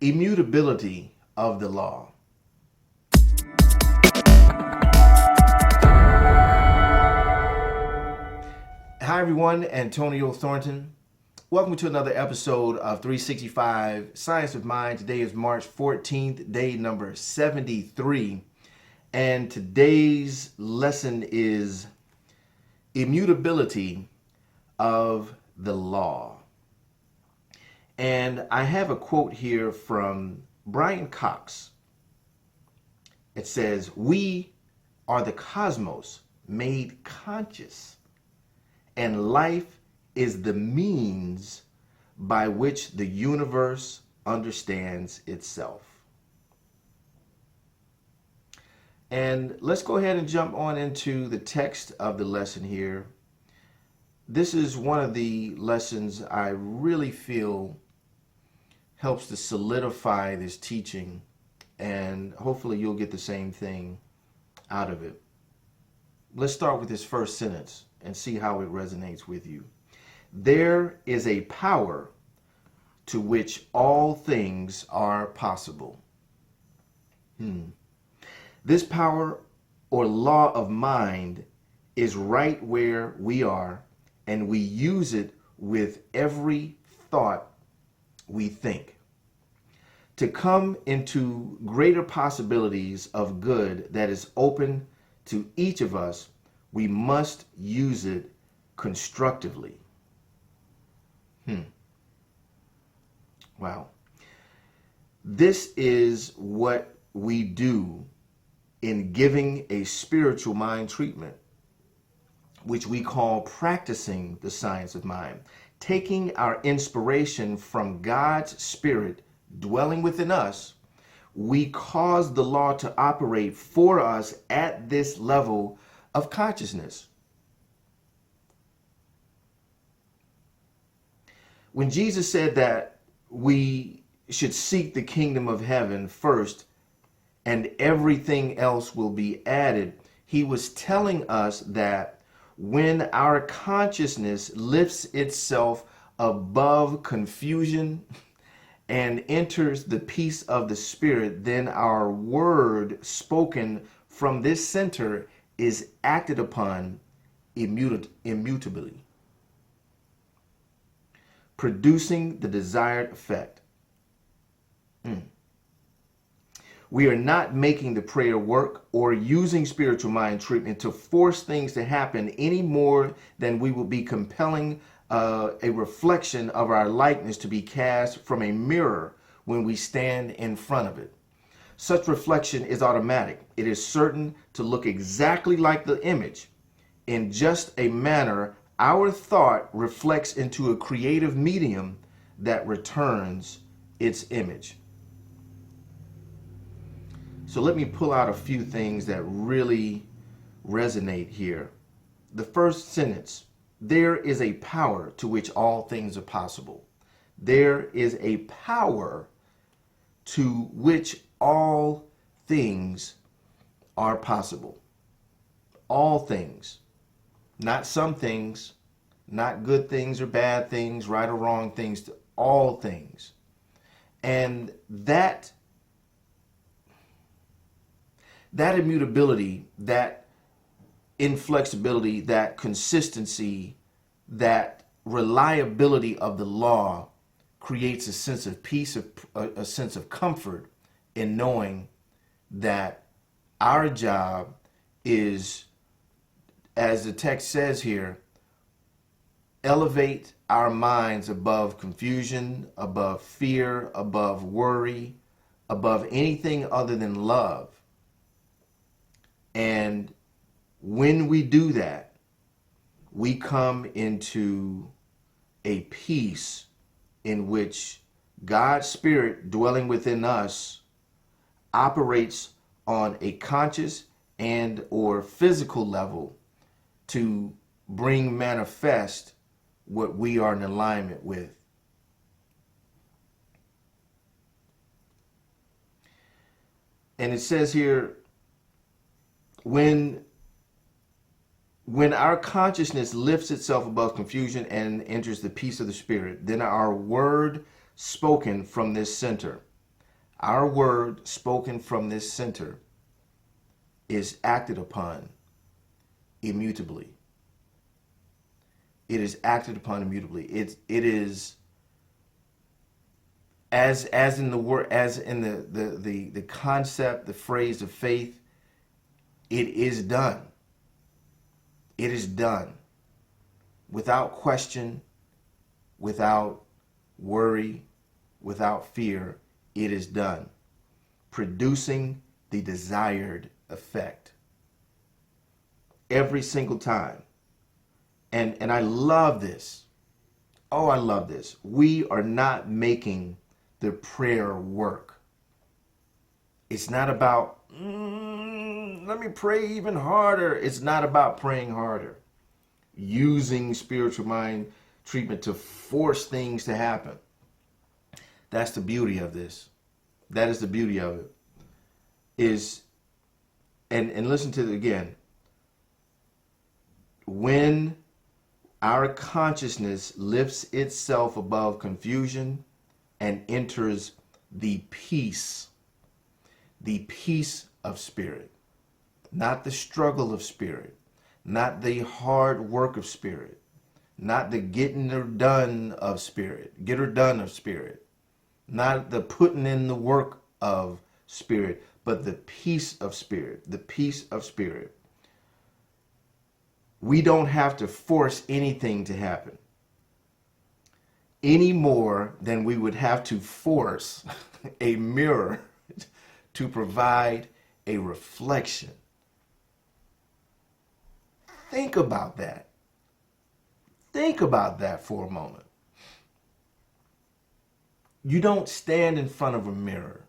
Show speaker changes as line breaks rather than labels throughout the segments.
Immutability of the law. Hi everyone, Antonio Thornton. Welcome to another episode of 365 Science of Mind. Today is March 14th, day number 73. And today's lesson is immutability of the law. And I have a quote here from Brian Cox. It says, "We are the cosmos made conscious, and life is the means by which the universe understands itself." And let's go ahead and jump on into the text of the lesson here. This is one of the lessons I really feel helps to solidify this teaching, and hopefully you'll get the same thing out of it. Let's start with this first sentence and see how it resonates with you. There is a power to which all things are possible. This power or law of mind is right where we are, and we use it with every thought we think. To come into greater possibilities of good that is open to each of us, we must use it constructively. Wow. This is what we do in giving a spiritual mind treatment, which we call practicing the science of mind, taking our inspiration from God's Spirit dwelling within us. We cause the law to operate for us at this level of consciousness. When Jesus said that we should seek the kingdom of heaven first and everything else will be added, he was telling us that when our consciousness lifts itself above confusion and enters the peace of the Spirit, then our word spoken from this center is acted upon immutably, producing the desired effect. We are not making the prayer work or using spiritual mind treatment to force things to happen any more than we will be compelling a reflection of our likeness to be cast from a mirror when we stand in front of it. Such reflection is automatic. It is certain to look exactly like the image. In just a manner, our thought reflects into a creative medium that returns its image. So let me pull out a few things that really resonate here. The first sentence, there is a power to which all things are possible. There is a power to which all things are possible. All things. Not some things, not good things or bad things, right or wrong things, all things. And that immutability, that inflexibility, that consistency, that reliability of the law creates a sense of peace, a sense of comfort in knowing that our job is, as the text says here, elevate our minds above confusion, above fear, above worry, above anything other than love. And when we do that, we come into a peace in which God's Spirit dwelling within us operates on a conscious and or physical level to bring manifest what we are in alignment with. And it says here, when our consciousness lifts itself above confusion and enters the peace of the Spirit, then our word spoken from this center Our word spoken from this center is acted upon immutably. It is acted upon immutably. It is as in the word, as in the concept, the phrase of faith. It is done. It is done without question, without worry, without fear. It is done, producing the desired effect every single time. And I love this. Oh, I love this. We are not making the prayer work. It's not about, let me pray even harder. It's not about praying harder, using spiritual mind treatment to force things to happen. That's the beauty of this. That is the beauty of it. And listen to it again. When our consciousness lifts itself above confusion and enters the peace of spirit, not the struggle of spirit, not the hard work of spirit, not the getting her done of spirit, get her done of spirit, not the putting in the work of spirit, but the peace of spirit, the peace of spirit. We don't have to force anything to happen any more than we would have to force a mirror to provide a reflection. Think about that. Think about that for a moment. You don't stand in front of a mirror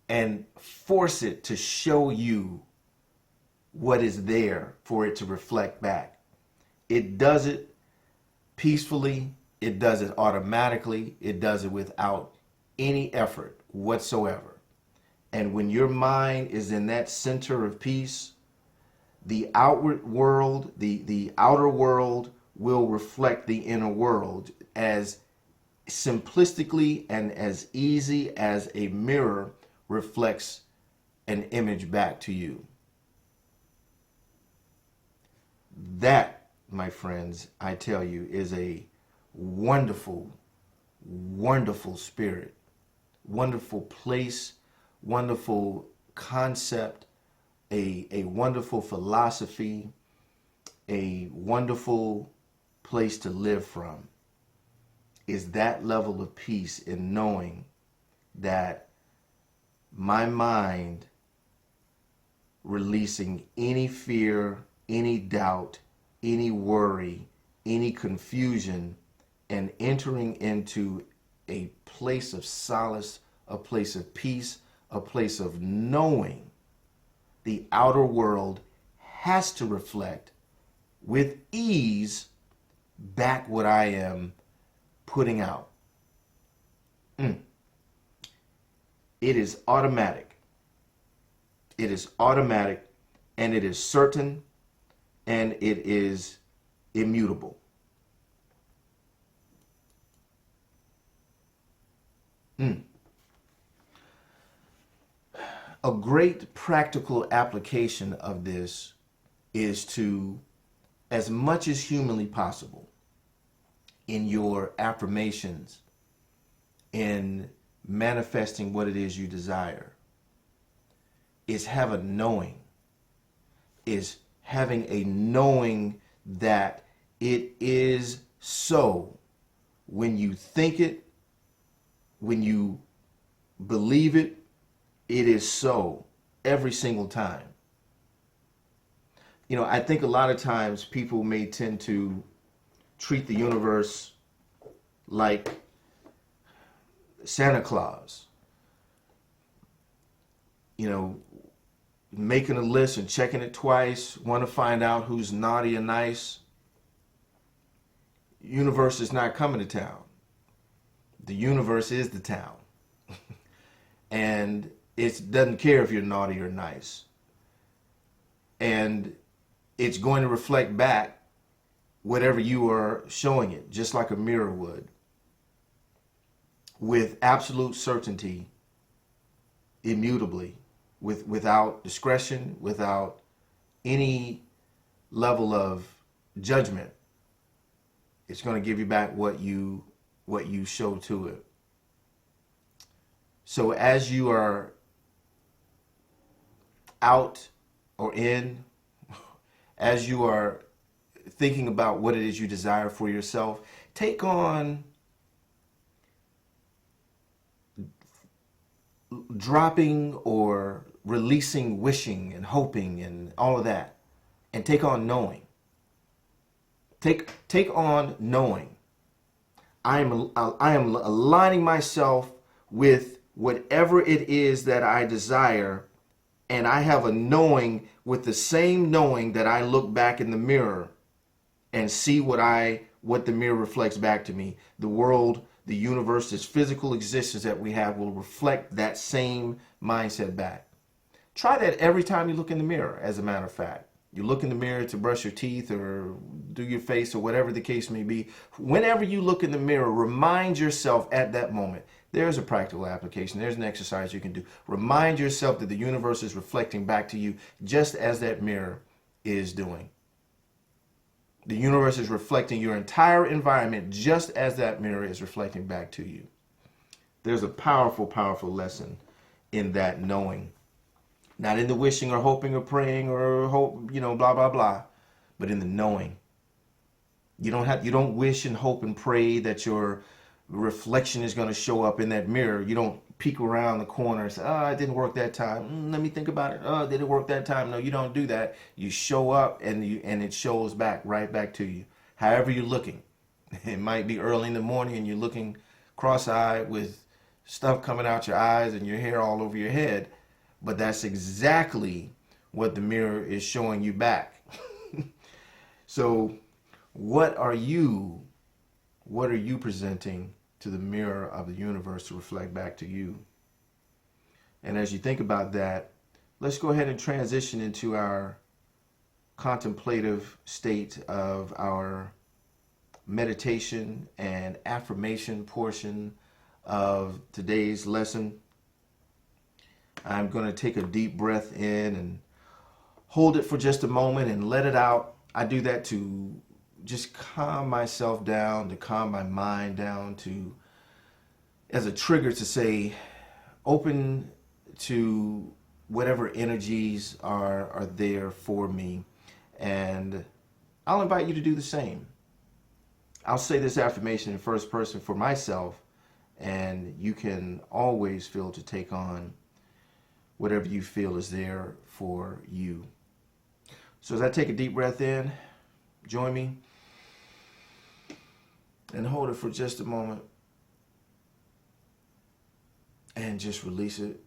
and force it to show you what is there for it to reflect back. It does it peacefully. It does it automatically. It does it without any effort whatsoever. And when your mind is in that center of peace, the outward world, the outer world will reflect the inner world as simplistically and as easy as a mirror reflects an image back to you. That, my friends, I tell you, is a wonderful, wonderful spirit, wonderful place, wonderful concept, a wonderful philosophy, a wonderful place to live from, is that level of peace in knowing that my mind releasing any fear, any doubt, any worry, any confusion, and entering into a place of solace, a place of peace, a place of knowing the outer world has to reflect with ease back what I am putting out. It is automatic. It is automatic, and it is certain, and it is immutable. A great practical application of this is to, as much as humanly possible, in your affirmations, in manifesting what it is you desire, is have a knowing, is having a knowing that it is so. When you think it, when you believe it, it is so every single time. You know, I think a lot of times people may tend to treat the universe like Santa Claus. You know, making a list and checking it twice, want to find out who's naughty and nice. Universe is not coming to town. The universe is the town. And it doesn't care if you're naughty or nice. And it's going to reflect back whatever you are showing it, just like a mirror would, with absolute certainty immutably, without discretion, without any level of judgment. It's going to give you back what you show to it. So as you are out or in, as you are thinking about what it is you desire for yourself, take on dropping or releasing wishing and hoping and all of that, and take on knowing. Take on knowing. I am aligning myself with whatever it is that I desire, and I have a knowing with the same knowing that I look back in the mirror and see what the mirror reflects back to me. The world, the universe, this physical existence that we have will reflect that same mindset back. Try that every time you look in the mirror, as a matter of fact. You look in the mirror to brush your teeth or do your face or whatever the case may be. Whenever you look in the mirror, remind yourself at that moment. There's a practical application. There's an exercise you can do. Remind yourself that the universe is reflecting back to you just as that mirror is doing. The universe is reflecting your entire environment just as that mirror is reflecting back to you. There's a powerful, powerful lesson in that knowing. Not in the wishing or hoping or praying or hope, blah, blah, blah, but in the knowing. You don't wish and hope and pray that your reflection is going to show up in that mirror. You don't peek around the corner and say, oh, it didn't work that time. Let me think about it. Oh, did it work that time? No, you don't do that. You show up and it shows back, right back to you. However you're looking. It might be early in the morning and you're looking cross-eyed with stuff coming out your eyes and your hair all over your head. But that's exactly what the mirror is showing you back. So what are you presenting to the mirror of the universe to reflect back to you? And as you think about that, let's go ahead and transition into our contemplative state of our meditation and affirmation portion of today's lesson. I'm going to take a deep breath in and hold it for just a moment and let it out. I do that to just calm myself down, to calm my mind down, as a trigger to say, open to whatever energies are there for me. And I'll invite you to do the same. I'll say this affirmation in first person for myself, and you can always feel to take on whatever you feel is there for you. So as I take a deep breath in, join me and hold it for just a moment and just release it.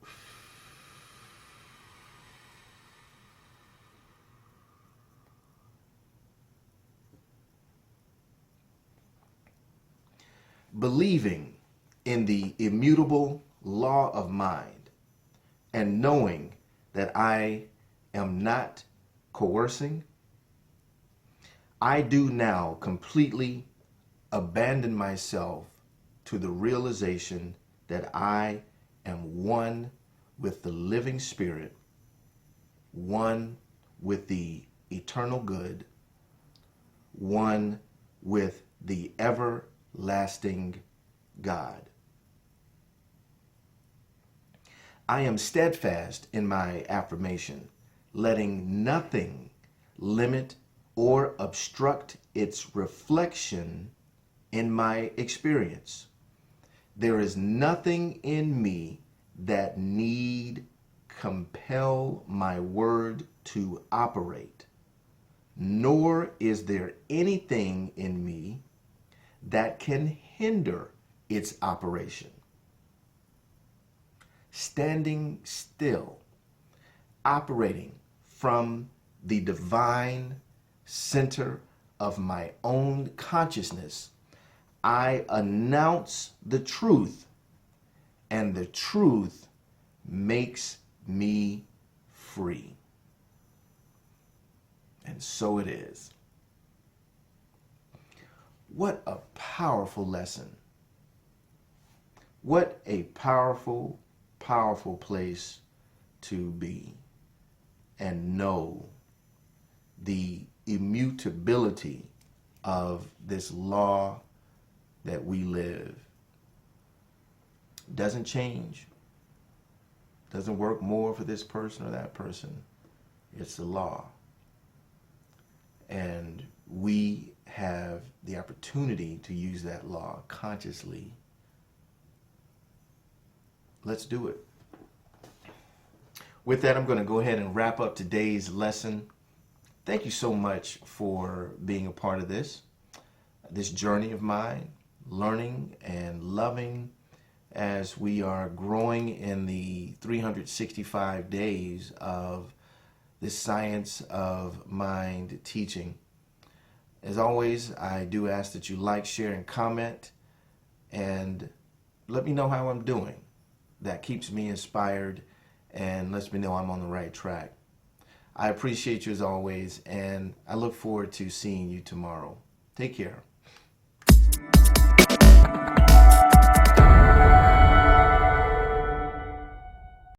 Believing in the immutable law of mind and knowing that I am not coercing, I do now completely abandon myself to the realization that I am one with the living spirit, one with the eternal good, one with the everlasting God. I am steadfast in my affirmation, letting nothing limit or obstruct its reflection in my experience. There is nothing in me that need compel my word to operate, nor is there anything in me that can hinder its operation. Standing still, operating from the divine center of my own consciousness, I announce the truth, and the truth makes me free. And so it is. What a powerful lesson. What a powerful powerful place to be and know the immutability of this law that we live. Doesn't change. Doesn't work more for this person or that person. It's the law. And we have the opportunity to use that law consciously. Let's do it. With that, I'm going to go ahead and wrap up today's lesson. Thank you so much for being a part of this journey of mine, learning and loving as we are growing in the 365 days of this science of mind teaching. As always, I do ask that you like, share, and comment, and let me know how I'm doing. That keeps me inspired and lets me know I'm on the right track. I appreciate you as always, and I look forward to seeing you tomorrow. Take care.